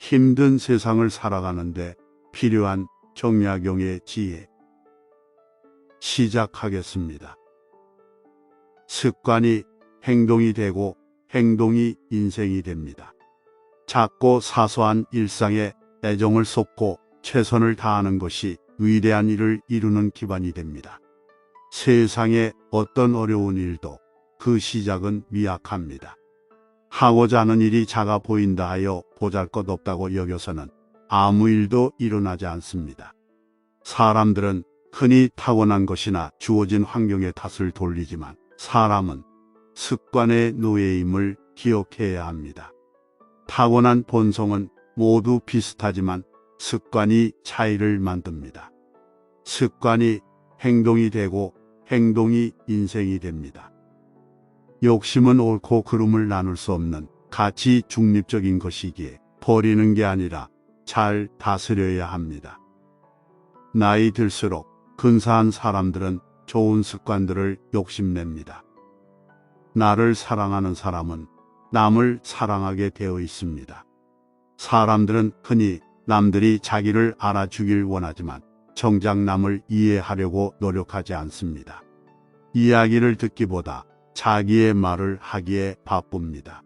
힘든 세상을 살아가는데 필요한 정약용의 지혜. 시작하겠습니다. 습관이 행동이 되고 행동이 인생이 됩니다. 작고 사소한 일상에 애정을 쏟고 최선을 다하는 것이 위대한 일을 이루는 기반이 됩니다. 세상에 어떤 어려운 일도 그 시작은 미약합니다. 하고자 하는 일이 작아 보인다 하여 보잘것없다고 여겨서는 아무 일도 일어나지 않습니다. 사람들은 흔히 타고난 것이나 주어진 환경의 탓을 돌리지만 사람은 습관의 노예임을 기억해야 합니다. 타고난 본성은 모두 비슷하지만 습관이 차이를 만듭니다. 습관이 행동이 되고 행동이 인생이 됩니다. 욕심은 옳고 그름을 나눌 수 없는 가치 중립적인 것이기에 버리는 게 아니라 잘 다스려야 합니다. 나이 들수록 근사한 사람들은 좋은 습관들을 욕심냅니다. 나를 사랑하는 사람은 남을 사랑하게 되어 있습니다. 사람들은 흔히 남들이 자기를 알아주길 원하지만 정작 남을 이해하려고 노력하지 않습니다. 이야기를 듣기보다 자기의 말을 하기에 바쁩니다.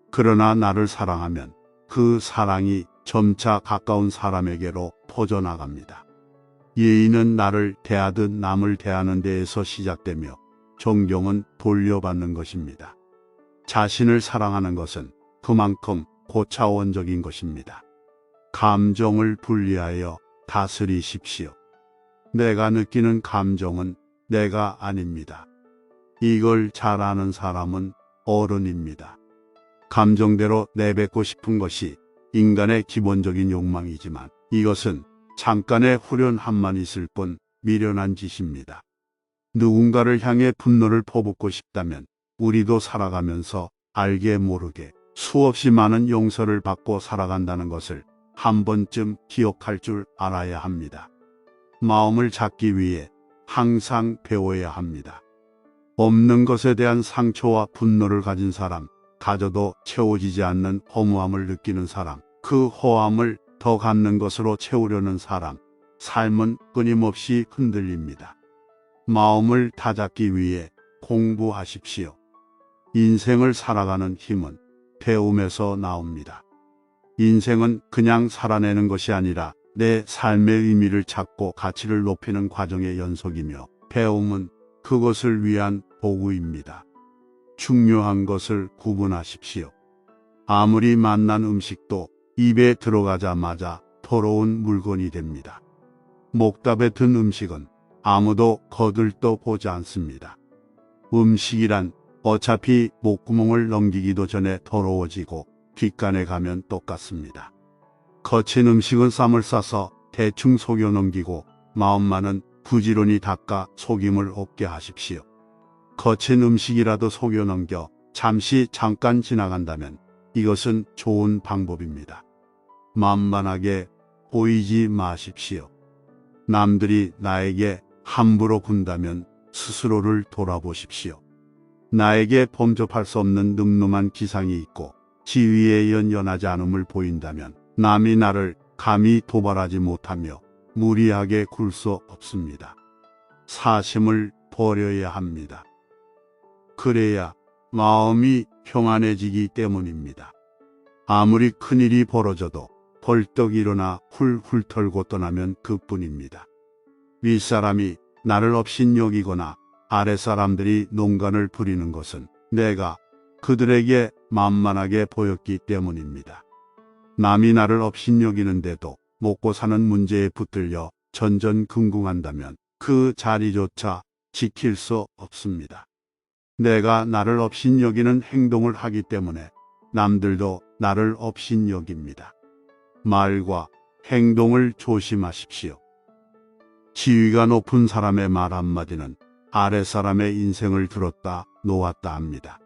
그러나 나를 사랑하면 그 사랑이 점차 가까운 사람에게로 퍼져나갑니다. 예의는 나를 대하듯 남을 대하는 데에서 시작되며 존경은 돌려받는 것입니다. 자신을 사랑하는 것은 그만큼 고차원적인 것입니다. 감정을 분리하여 다스리십시오. 내가 느끼는 감정은 내가 아닙니다. 이걸 잘 아는 사람은 어른입니다. 감정대로 내뱉고 싶은 것이 인간의 기본적인 욕망이지만 이것은 잠깐의 후련함만 있을 뿐 미련한 짓입니다. 누군가를 향해 분노를 퍼붓고 싶다면 우리도 살아가면서 알게 모르게 수없이 많은 용서를 받고 살아간다는 것을 한 번쯤 기억할 줄 알아야 합니다. 마음을 잡기 위해 항상 배워야 합니다. 없는 것에 대한 상처와 분노를 가진 사람, 가져도 채워지지 않는 허무함을 느끼는 사람, 그 허함을 더 갖는 것으로 채우려는 사람, 삶은 끊임없이 흔들립니다. 마음을 다잡기 위해 공부하십시오. 인생을 살아가는 힘은 배움에서 나옵니다. 인생은 그냥 살아내는 것이 아니라 내 삶의 의미를 찾고 가치를 높이는 과정의 연속이며 배움은 그것을 위한 도구입니다. 중요한 것을 구분하십시오. 아무리 맛난 음식도 입에 들어가자마자 더러운 물건이 됩니다. 목답에 든 음식은 아무도 거들떠 보지 않습니다. 음식이란 어차피 목구멍을 넘기기도 전에 더러워지고 귓간에 가면 똑같습니다. 거친 음식은 쌈을 싸서 대충 속여 넘기고 마음만은 부지런히 닦아 속임을 없게 하십시오. 거친 음식이라도 속여 넘겨 잠깐 지나간다면 이것은 좋은 방법입니다. 만만하게 보이지 마십시오. 남들이 나에게 함부로 군다면 스스로를 돌아보십시오. 나에게 범접할 수 없는 늠름한 기상이 있고 지위에 연연하지 않음을 보인다면 남이 나를 감히 도발하지 못하며 무리하게 굴 수 없습니다. 사심을 버려야 합니다. 그래야 마음이 평안해지기 때문입니다. 아무리 큰일이 벌어져도 벌떡 일어나 훌훌 털고 떠나면 그뿐입니다. 윗사람이 나를 업신여기거나 아랫사람들이 농간을 부리는 것은 내가 그들에게 만만하게 보였기 때문입니다. 남이 나를 업신여기는데도 먹고 사는 문제에 붙들려 전전긍긍한다면 그 자리조차 지킬 수 없습니다. 내가 나를 업신여기는 행동을 하기 때문에 남들도 나를 업신여깁니다. 말과 행동을 조심하십시오. 지위가 높은 사람의 말 한마디는 아랫사람의 인생을 들었다 놓았다 합니다.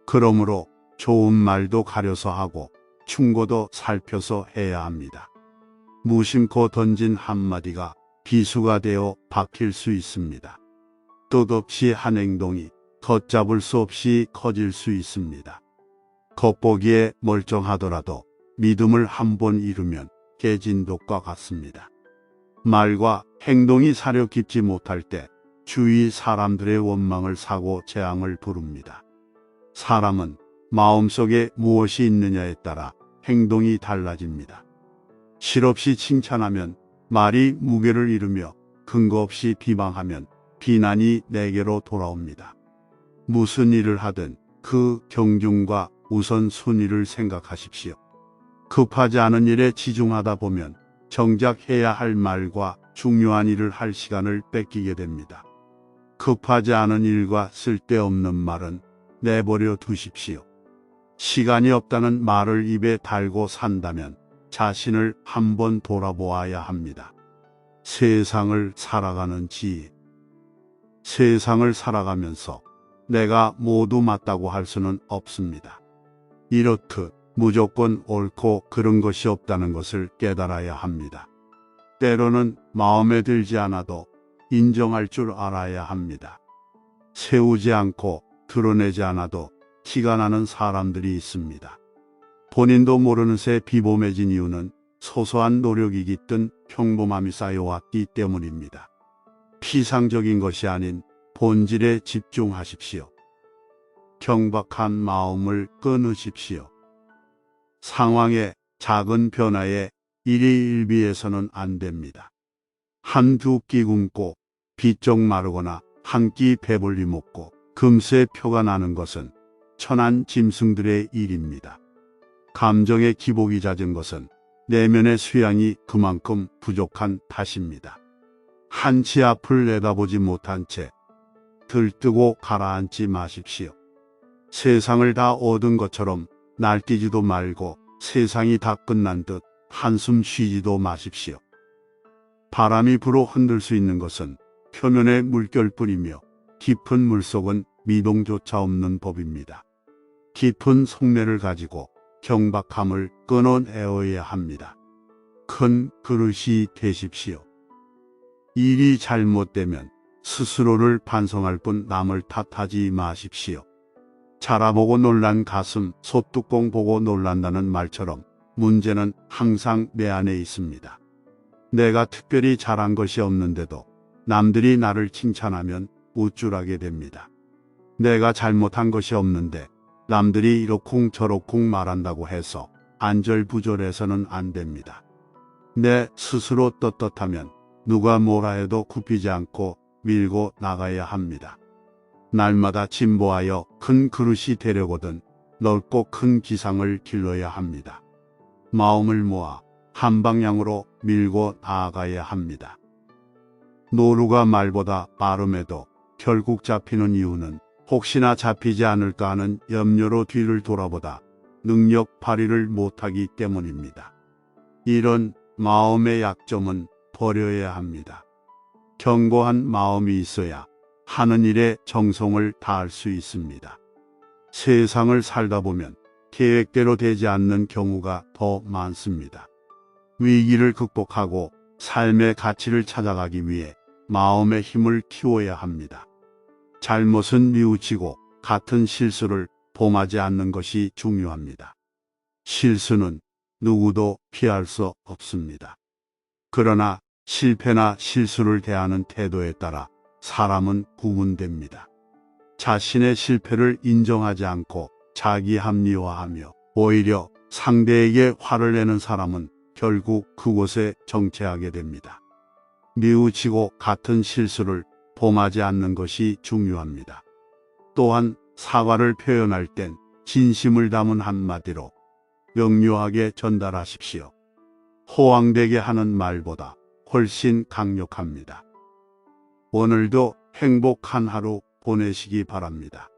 그러므로 좋은 말도 가려서 하고 충고도 살펴서 해야 합니다. 무심코 던진 한마디가 비수가 되어 박힐 수 있습니다. 뜻없이 한 행동이 걷잡을 수 없이 커질 수 있습니다. 겉보기에 멀쩡하더라도 믿음을 한 번 잃으면 깨진 독과 같습니다. 말과 행동이 사려 깊지 못할 때 주위 사람들의 원망을 사고 재앙을 부릅니다. 사람은 마음속에 무엇이 있느냐에 따라 행동이 달라집니다. 실없이 칭찬하면 말이 무게를 잃으며 근거 없이 비방하면 비난이 내게로 돌아옵니다. 무슨 일을 하든 그 경중과 우선순위를 생각하십시오. 급하지 않은 일에 치중하다 보면 정작 해야 할 말과 중요한 일을 할 시간을 뺏기게 됩니다. 급하지 않은 일과 쓸데없는 말은 내버려 두십시오. 시간이 없다는 말을 입에 달고 산다면 자신을 한번 돌아보아야 합니다. 세상을 살아가는 지혜. 세상을 살아가면서 내가 모두 맞다고 할 수는 없습니다. 이렇듯 무조건 옳고 그른 것이 없다는 것을 깨달아야 합니다. 때로는 마음에 들지 않아도 인정할 줄 알아야 합니다. 세우지 않고 드러내지 않아도 티가 나는 사람들이 있습니다. 본인도 모르는 새 비범해진 이유는 소소한 노력이 깃든 평범함이 쌓여왔기 때문입니다. 피상적인 것이 아닌 본질에 집중하십시오. 경박한 마음을 끊으십시오. 상황의 작은 변화에 일희일비해서는 안 됩니다. 한두 끼 굶고 비쩍 마르거나 한 끼 배불리 먹고 금세 표가 나는 것은 천한 짐승들의 일입니다. 감정의 기복이 잦은 것은 내면의 수양이 그만큼 부족한 탓입니다. 한치 앞을 내다보지 못한 채 들뜨고 가라앉지 마십시오. 세상을 다 얻은 것처럼 날뛰지도 말고 세상이 다 끝난 듯 한숨 쉬지도 마십시오. 바람이 불어 흔들 수 있는 것은 표면의 물결뿐이며 깊은 물속은 미동조차 없는 법입니다. 깊은 속내를 가지고 경박함을 끊어내어야 합니다. 큰 그릇이 되십시오. 일이 잘못되면 스스로를 반성할 뿐 남을 탓하지 마십시오. 자라보고 놀란 가슴, 소뚜껑 보고 놀란다는 말처럼 문제는 항상 내 안에 있습니다. 내가 특별히 잘한 것이 없는데도 남들이 나를 칭찬하면 우쭐하게 됩니다. 내가 잘못한 것이 없는데 남들이 이러쿵 저러쿵 말한다고 해서 안절부절해서는 안 됩니다. 내 스스로 떳떳하면 누가 뭐라 해도 굽히지 않고 밀고 나가야 합니다. 날마다 진보하여 큰 그릇이 되려거든 넓고 큰 기상을 길러야 합니다. 마음을 모아 한 방향으로 밀고 나아가야 합니다. 노루가 말보다 빠름에도 결국 잡히는 이유는 혹시나 잡히지 않을까 하는 염려로 뒤를 돌아보다 능력 발휘를 못하기 때문입니다. 이런 마음의 약점은 버려야 합니다. 견고한 마음이 있어야 하는 일에 정성을 다할 수 있습니다. 세상을 살다 보면 계획대로 되지 않는 경우가 더 많습니다. 위기를 극복하고 삶의 가치를 찾아가기 위해 마음의 힘을 키워야 합니다. 잘못은 뉘우치고 같은 실수를 범하지 않는 것이 중요합니다. 실수는 누구도 피할 수 없습니다. 그러나 실패나 실수를 대하는 태도에 따라 사람은 구분됩니다. 자신의 실패를 인정하지 않고 자기 합리화하며 오히려 상대에게 화를 내는 사람은 결국 그곳에 정체하게 됩니다. 뉘우치고 같은 실수를 범하지 않는 것이 중요합니다. 또한 사과를 표현할 땐 진심을 담은 한마디로 명료하게 전달하십시오. 호황되게 하는 말보다 훨씬 강력합니다. 오늘도 행복한 하루 보내시기 바랍니다.